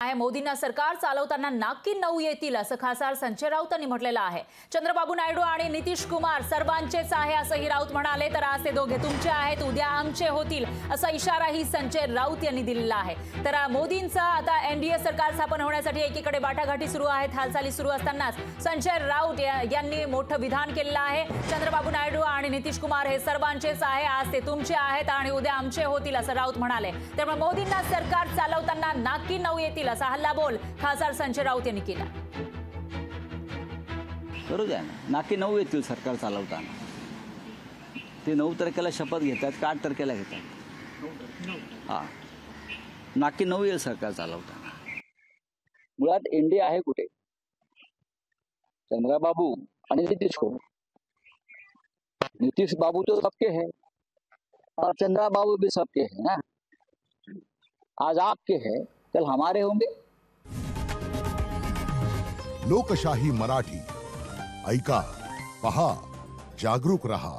आहे मोदींना सरकार चालवताना नाकी 9 येतील असं खासदार संजय राऊत यांनी म्हटलेलं आहे। चंद्रबाबू नायडू आणि नितीश कुमार सर्वांचेच आहे असंही राऊत म्हणाले। तर आज ते दोघे तुमचे आहेत, उद्या आमचे होतील असा इशाराही संजय राऊत यांनी दिलेला आहे। तर मोदींचा आता एनडीए सरकार स्थापन होण्यासाठी एकीकडे वाटाघाटी सुरू आहेत। हालचाली सुरू असतानाच संजय राऊत यांनी मोठं विधान केलेलं आहे। चंद्रबाबू नायडू आणि नितीश कुमार हे सर्वांचेच आहे, आज ते तुमचे आहेत आणि उद्या आमचे होतील असं राऊत म्हणाले। त्यामुळे मोदींना सरकार चालवताना नाकी 9 येतील असा हल्लाबोल खासदार संजय राऊत यांनी केला। बरोबर आहे ना, नाकी 9 येतील सरकार चालवताना। ते 9 तारखेला शपथ घेतात का 8 तारखेला घेतात? हा, नाकी 9 येईल सरकार चालवताना। मुळात एनडीए आहे कुठे? चंद्रबाबू आणि नितीश कुमार। नितीश बाबू तो सबके हैं और चंद्रबाबू भी सबके हैं ना। आज आपके हैं, कल हमारे होंगे। लोकशाही मराठी ऐका, पहा, जागरूक रहा।